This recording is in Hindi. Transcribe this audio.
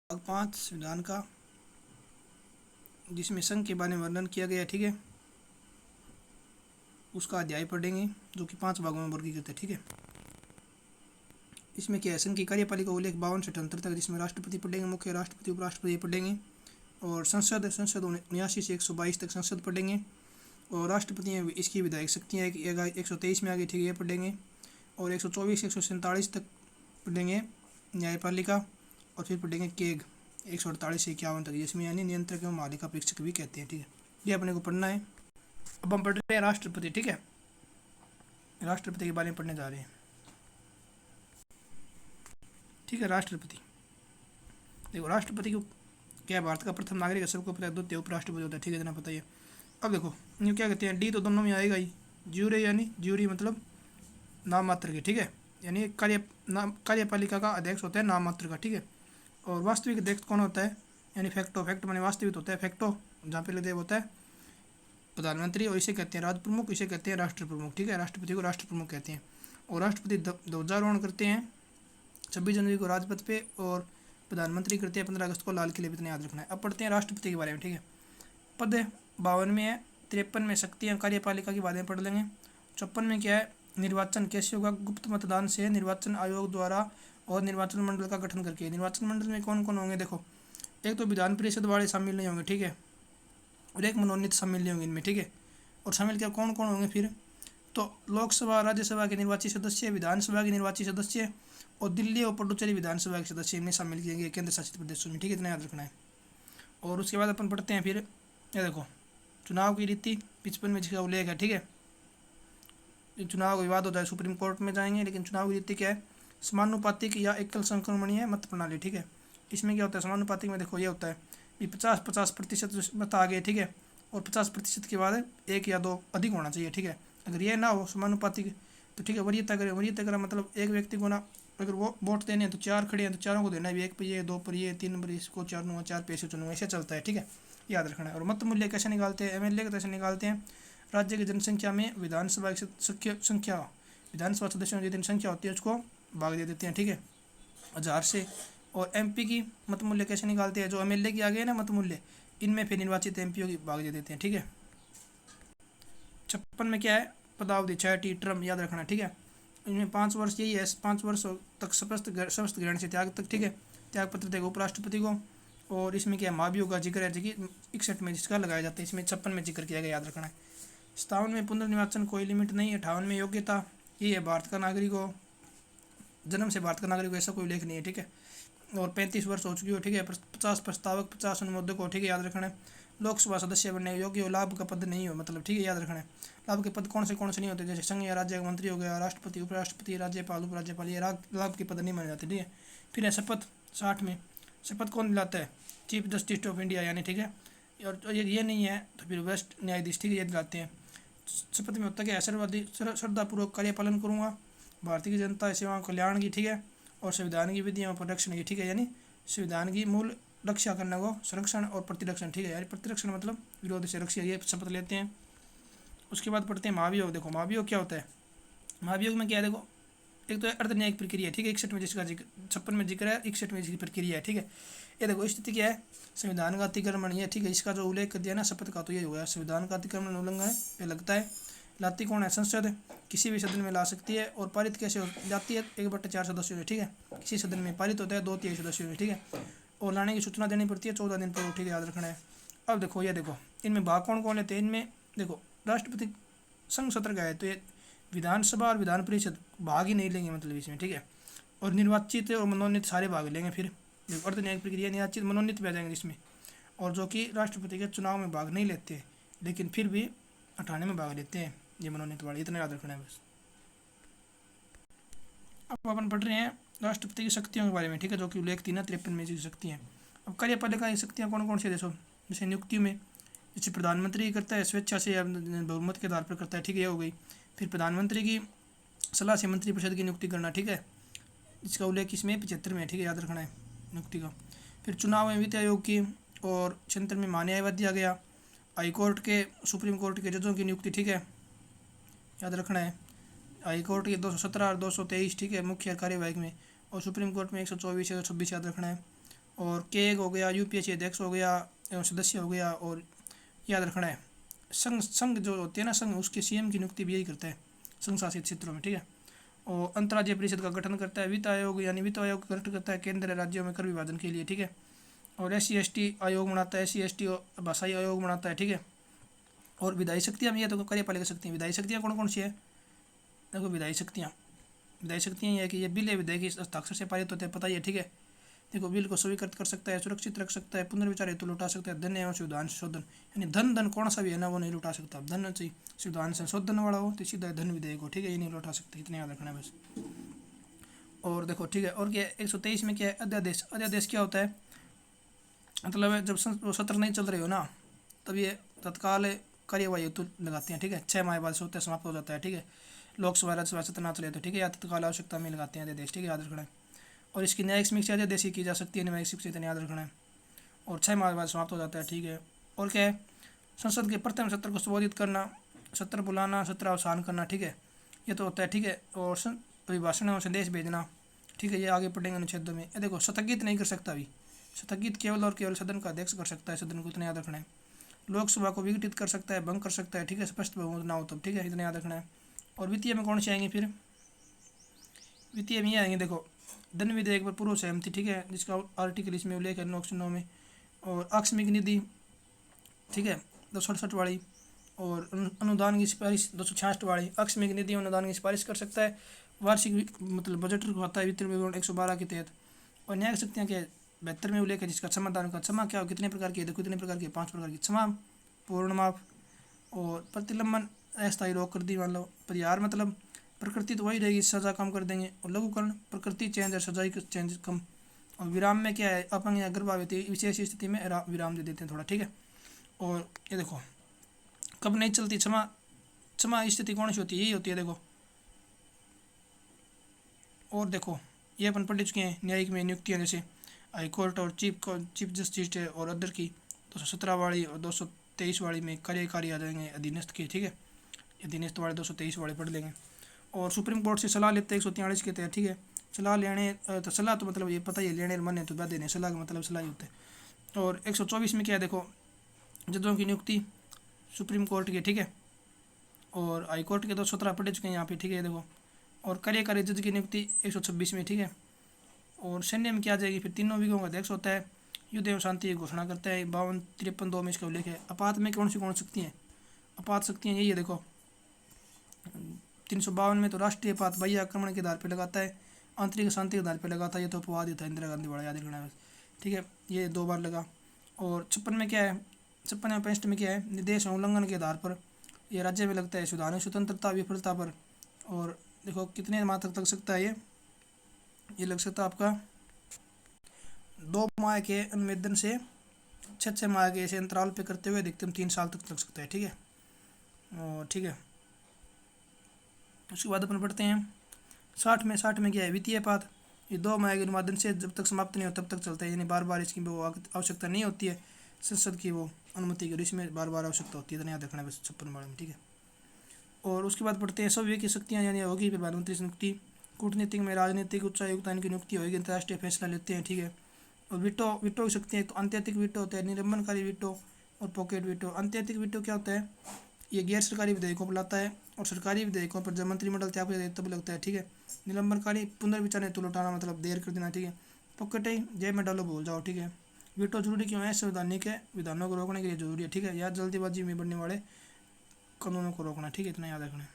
भाग 5 संविधान का, जिसमें संघ के बारे में वर्णन किया गया है। ठीक है, उसका अध्याय पढ़ेंगे जो कि 5 भागों में वर्गीकृत है। ठीक है, इसमें क्या है, संघ की कार्यपालिका उल्लेख 52 से 78 तक, जिसमें राष्ट्रपति पढ़ेंगे, मुख्य राष्ट्रपति उपराष्ट्रपति पढ़ेंगे, और संसद 79 से 122 तक संसद पढ़ेंगे, और राष्ट्रपति इसकी विधायक शक्तियाँ 123 में आगे। ठीक है, ये पढ़ेंगे, और 124 से 147 तक पढ़ेंगे न्यायपालिका, और फिर पढ़ेंगे केग 148 से 51 तक, जिसमें यानी नियंत्रक एवं मालिका परीक्षक भी कहते हैं। ठीक है, ये अपने को पढ़ना है। अब हम पढ़ रहे हैं राष्ट्रपति। ठीक है, राष्ट्रपति के बारे में पढ़ने जा रहे हैं। ठीक है, राष्ट्रपति देखो, राष्ट्रपति को क्या, भारत का प्रथम नागरिक है, सबको पता है। द्वितीय उपराष्ट्रपति होता है। ठीक है, इतना पता ही है। अब देखो ये क्या कहते हैं, डी तो दोनों में आएगा ही। ज्यूरी यानी ज्यूरी मतलब नाम मात्र के। ठीक है, यानी कार्यपालिका का अध्यक्ष होता है नाम मात्र का। ठीक है, और वास्तविक अध्यक्ष कौन होता है, यानी फैक्टो। फैक्टो माने वास्तविक होता है, फैक्टो जहाँ पे लिखते होता है प्रधानमंत्री, और इसे कहते हैं राज प्रमुख, इसे कहते हैं राष्ट्र प्रमुख। ठीक है, राष्ट्रपति को राष्ट्र प्रमुख कहते हैं। और राष्ट्रपति ध्वजारोहण करते हैं 26 जनवरी को राजपथ पे, और प्रधानमंत्री करते हैं 15 अगस्त को लाल किले पे। इतना याद रखना है। अब पढ़ते हैं राष्ट्रपति के बारे में। ठीक है, पद 52 में है, 53 में शक्तियाँ कार्यपालिका के बारे में पढ़ लेंगे। 54 में क्या है, निर्वाचन कैसे होगा, गुप्त मतदान से, निर्वाचन आयोग द्वारा, और निर्वाचन मंडल का गठन करके। निर्वाचन मंडल में कौन कौन होंगे, देखो एक तो विधान परिषद वाले शामिल नहीं होंगे। ठीक है, और एक मनोनीत शामिल नहीं होंगे इनमें। ठीक है, और शामिल क्या कौन कौन होंगे फिर, तो लोकसभा राज्यसभा के निर्वाचित सदस्य, विधानसभा के निर्वाचित सदस्य, और दिल्ली और पुडुचेरी विधानसभा के सदस्य इनमें शामिल किए गए केंद्र शासित प्रदेशों में। ठीक है, इतना याद रखना है। और उसके बाद अपन पढ़ते हैं फिर, ये देखो चुनाव की रीति 55 में जिसका उल्लेख है। ठीक है, चुनाव का विवाद होता है सुप्रीम कोर्ट में जाएंगे, लेकिन चुनाव की रीति क्या है, समानुपातिक या एकल संक्रमणीय मत प्रणाली। ठीक है, इसमें क्या होता है, समानुपातिक में देखो ये होता है कि 50% मत आ गए। ठीक है, और 50% के बाद एक या दो अधिक होना चाहिए। ठीक है, अगर ये ना हो समानुपातिक तो ठीक है वरीयता करें। वरीयता करा मतलब एक व्यक्ति को ना, अगर वो वोट देने हैं तो 4 खड़े हैं तो चारों को देना है, एक पर ये, 2 पर ये, 3 पर इसको, 4 पैसे चुनूंगा, ऐसे चलता है। ठीक है, याद रखना है। और मत मूल्य कैसे निकालते हैं, एमएलए के कैसे निकालते हैं, राज्य की जनसंख्या में विधानसभा की संख्या, विधानसभा सदस्यों की जनसंख्या होती है उसको भाग दे देते हैं। ठीक है, 1000 से। और एमपी की मत मूल्य कैसे निकालते हैं, जो एमएलए की आ गए ना मत मूल्य, इनमें फिर निर्वाचित एमपीओ की भाग दे देते हैं। ठीक है, 56 में क्या है, पदावधि 6 टर्म याद रखना। ठीक है, इनमें 5 वर्ष यही है, 5 वर्ष तक समस्त ग्रहण से त्याग तक। ठीक है, त्याग पत्र देगा उपराष्ट्रपति को। और इसमें क्या महाभियोग का जिक्र है, जो कि 61 में जिसका लगाया जाता है, इसमें 56 में जिक्र किया गया, याद रखना है। 57 में पुनर्निर्वाचन कोई लिमिट नहीं है। 58 में योग्यता, ये है भारत का नागरिक हो, जन्म से भारत का नागरिक हो, ऐसा कोई उल्लेख नहीं है। ठीक है, और 35 वर्ष हो चुकी हो। ठीक है, 50 प्रस्तावक, 50 अनुमोदक हो। ठीक है, याद रखना है। लोकसभा सदस्य बनने योग्य हो, लाभ का पद नहीं हो, मतलब ठीक है, याद रखना है। लाभ के पद कौन से नहीं होते, जैसे संघ या राज्य का मंत्री हो गया, राष्ट्रपति, उपराष्ट्रपति, राज्यपाल, उपराज्यपाल, ये लाभ के पद नहीं माने जाते। ठीक है, फिर है शपथ 60 में। शपथ कौन दिलाता है, चीफ जस्टिस ऑफ इंडिया, यानी ठीक है। और ये नहीं है तो फिर वरिष्ठ न्यायाधीश। ठीक है, ये दिलाते हैं। शपथ में होता है कि श्रद्धापूर्वक कार्य पालन करूँगा भारतीय जनता सेवाओं कल्याण की। ठीक है, और संविधान की विधियों पर रक्षण की। ठीक है, यानी संविधान की मूल रक्षा करने को संरक्षण और प्रतिरक्षण। ठीक है, यानी प्रतिरक्षण मतलब विरोध से रक्षा, ये शपथ लेते हैं। उसके बाद पढ़ते हैं महाभियोग। देखो महाभियोग क्या होता है, महाभियोग में क्या है, देखो एक तो अर्धन्यायिक प्रक्रिया। ठीक है, 61 में जिसका जिक्र, 56 में जिक्र है, 61 में जिसकी प्रक्रिया है। ठीक है, ये देखो स्थिति क्या है, संविधान का अतिक्रमण ये। ठीक है, इसका जो उल्लेख कर दिया ना शपथ का, तो ये हो गया संविधान का अतिक्रमण, उल्लंघन है, ये लगता है। लाती कौन है, संसद किसी भी सदन में ला सकती है। और पारित कैसे हो जाती है, 1/4 सदस्यों से। ठीक है, किसी सदन में पारित होता है 2/3 सदस्यों से। ठीक है, और लाने की सूचना देनी पड़ती है 14 दिन पर। ठीक है, याद रखना है। अब देखो ये देखो इनमें भाग कौन कौन लेते हैं, इनमें देखो राष्ट्रपति संघ सत्र का है, तो ये विधानसभा और विधान परिषद भाग ही नहीं लेंगे, मतलब इसमें। ठीक है, और निर्वाचित और मनोनीत सारे भाग लेंगे। फिर अर्धन्यायिक प्रक्रिया, निर्वाचित मनोनीत भी आ जाएंगे इसमें। और जो कि राष्ट्रपति के चुनाव में भाग नहीं लेते, लेकिन फिर भी 98 में भाग लेते हैं, ये मनोनीत वाले, इतना याद रखना है बस। अब अपन पढ़ रहे हैं राष्ट्रपति की शक्तियों के बारे में। ठीक है, जो कि उल्लेख थी ना 53 में, शक्ति हैं। अब कार्यपालिका की शक्तियाँ कौन कौन सी, देखो जैसे नियुक्ति में, जैसे प्रधानमंत्री करता है स्वेच्छा से या बहुमत के आधार पर करता है। ठीक है, ये हो गई। फिर प्रधानमंत्री की सलाह से मंत्रिपरिषद की नियुक्ति करना। ठीक है, इसका उल्लेख इसमें 75 में। ठीक है, याद रखना है नियुक्ति का। फिर चुनाव में वित्त आयोग की, और क्षेत्र में महान्यायवाद दिया गया। हाईकोर्ट के, सुप्रीम कोर्ट के जजों की नियुक्ति। ठीक है, याद रखना है। हाईकोर्ट के 217 और 223। ठीक है, मुख्य कार्यवाहक में। और सुप्रीम कोर्ट में 124 या 126, याद रखना है। और के हो गया, यूपीएससी अध्यक्ष हो गया एवं सदस्य हो गया। और याद रखना है संघ जो होते हैं ना, संघ उसके सीएम की नियुक्ति भी यही करता है संघ शासित क्षेत्रों में, ठीक है। और अंतर्राज्यीय परिषद का गठन करता है वित्त आयोग, यानी वित्त आयोग का गठन करता है केंद्र राज्यों में कर विभाजन के लिए, ठीक है। और SC/ST आयोग बनाता है, SC/ST भाषाई आयोग बनाता है, ठीक है। और विधायी शक्तियाँ भी है तो कार्यपालिका शक्तियाँ, विधायी शक्तियाँ कौन कौन सी है, देखो विधायी शक्तियाँ ये है कि ये बिल है विधेयक इस हस्ताक्षर से पारित होते हैं, पता ही है, ठीक है। देखो बिल को स्वीकृत कर सकता है, सुरक्षित रख सकता है, पुनर्विचार हेतु लौटा सकता है, धन एवं संविधान संशोधन, यानी धन कौन सा भी है ना वो नहीं लौटा सकता, धन चाहिए संविधान संशोधन वाला हो तो सीधा धन विधेयक हो, ठीक है, ये नहीं लौटा सकते, इतना याद रखना है बस। और देखो ठीक है, और क्या 123 में क्या है, अध्यादेश। अध्यादेश क्या होता है, मतलब जब सत्र नहीं चल रही हो ना तब ये तत्काल कार्यवाही हेतु लगाते हैं, ठीक है। 6 माह बाद सत्र समाप्त हो जाता है, ठीक है। लोकसभा राज्यसभा सत्र ना चले तो, ठीक है, या तत्काल आवश्यकता में लगाते हैं अध्यादेश, ठीक है, याद रखना है। और इसकी न्यायिक समीक्षा अध्यादेश की जा सकती है, न्यायिक समीक्षा इतना याद रखना है। और 6 माह बाद समाप्त हो जाता है, ठीक है। और क्या है, संसद के प्रथम सत्र को संबोधित करना, सत्र बुलाना, सत्र अवसान करना, ठीक है, ये तो होता है, ठीक है। और अभिभाषण और संदेश भेजना, ठीक है, ये आगे पढ़ेंगे अनुच्छेदों में। ये देखो स्थगित नहीं कर सकता अभी, स्थगित केवल और केवल सदन का अध्यक्ष कर सकता है, सदन को इतना याद रखना है। लोकसभा को विघटित कर सकता है, भंग कर सकता है, ठीक है, स्पष्ट बहुमत ना हो तब, ठीक है, इतना याद रखना है। और वित्तीय में कौन से आएंगे फिर, वित्तीय में ये आएंगे, देखो धन विधेयक पर पूर्व सहमति, ठीक है, जिसका आर्टिकल इसमें उल्लेख है 909 में। और आकस्मिक निधि, ठीक है, 268 वाली। और अनुदान की सिफारिश 266 वाली, आकस्मिक निधि अनुदान की सिफारिश कर सकता है। वार्षिक मतलब बजट होता है वित्त विवरण 112 के तहत। और न्यायिक शक्तियाँ क्या है, 72 में उल्लेख है, जिसका क्षमादान का, क्षमा क्या हो, कितने प्रकार की है, देखो कितने प्रकार की, 5 प्रकार की, क्षमा, पूर्ण माफ, और प्रतिलंबन अस्थायी रोक कर दी, मान लो। परिहार मतलब प्रकृति तो वही रहेगी, सजा कम कर देंगे। और लघुकरण प्रकृति चेंज और सजा चेंज कम। और विराम में क्या है, अपंग या गर्भावती विशेष स्थिति में विराम दे देते हैं थोड़ा, ठीक है। और ये देखो कब नहीं चलती क्षमा, क्षमा स्थिति कौन सी होती है, यही होती है, देखो। और देखो ये अपन पढ़ चुके हैं न्यायिक में नियुक्तियाँ, जैसे हाई कोर्ट और चीफ जस्टिस और अदर की 217 वाली और 223 वाली में कार्यकारी आ जाएंगे अधीनस्थ के, ठीक है, अधीनस्थ वाले 223 वाले पढ़ लेंगे। और सुप्रीम कोर्ट से सलाह लेते हैं 143 के तहत, ठीक है। सलाह लेने तो सलाह तो मतलब ये पता ही है, लेने मन है तो बाद देने, सलाह का मतलब सलाह ही होता है। और 124 में क्या है, देखो जजों की नियुक्ति सुप्रीम कोर्ट के, ठीक है। और हाई कोर्ट के 217 पढ़ चुके हैं यहाँ पे, ठीक है, देखो। और कार्यकारी जज की नियुक्ति 126 में, ठीक है। और सैन्य में क्या आ जाएगी फिर, तीनों विभागों का अध्यक्ष होता है, युद्ध एवं शांति की घोषणा करता है, 52-53-2 में इसका उल्लेख है। आपात में कौन शक्ति हैं, आपात शक्तियाँ यही है, देखो 352 में तो राष्ट्रीय आपात बाह्य आक्रमण के आधार पर लगाता है, आंतरिक शांति के आधार पर लगाता है, ये तो अपवाद था, इंदिरा गांधी वाला याद रखना है, ठीक है, ये 2 बार लगा। और 56 में क्या है, 56 में 65 में क्या है, निर्देश उल्लंघन के आधार पर ये राज्य में लगता है, सुधार स्वतंत्रता विफलता पर। और देखो कितने माह तक लग सकता है, ये लग सकता है आपका 2 माह के अनुवेदन से 6 माह के ऐसे अंतराल पे करते हुए अधिकतम 3 साल तक लग सकता है, ठीक है। और ठीक है, उसके बाद अपन पढ़ते हैं 60 में क्या है, वित्तीय आपात, ये 2 माह के अनुवादन से जब तक समाप्त नहीं हो तब तक चलता है, यानी बार बार इसकी वो आवश्यकता नहीं होती है संसद की वो अनुमति की, और इसमें बार बार आवश्यकता होती है, इतना याद रखना है बस 56 बारे में, ठीक है। और उसके बाद पढ़ते हैं सब की शक्तियाँ, यानी होगी प्रधानमंत्री की नियुक्ति, कूटनीतिक में राजनीतिक उच्चायुक्त इनकी नियुक्ति होगी, अंतर्राष्ट्रीय फैसला लेते हैं, ठीक है। और विटो की शक्तियाँ, तो अंत्यतिक विटो होता है, निलंबनकारी विटो और पॉकेट विटो। अंत्यतिक विटो क्या होता है, ये गैर सरकारी विधेयकों पर लाता है, और सरकारी विधेयकों पर जब मंत्रिमंडल त्याग तब लगता है, ठीक है। निलंबनकारी पुनर्विचार हेतु लौटाना, मतलब देर कर देना, ठीक है। पॉकेट है जेब में डालो भूल जाओ, ठीक है। विटो जरूरी क्यों है, संवैधानिक है, विधानों को रोकने के लिए जरूरी है, ठीक है, या जल्दीबाजी में बनने वाले कानूनों को रोकना, ठीक है, इतना याद रखना है।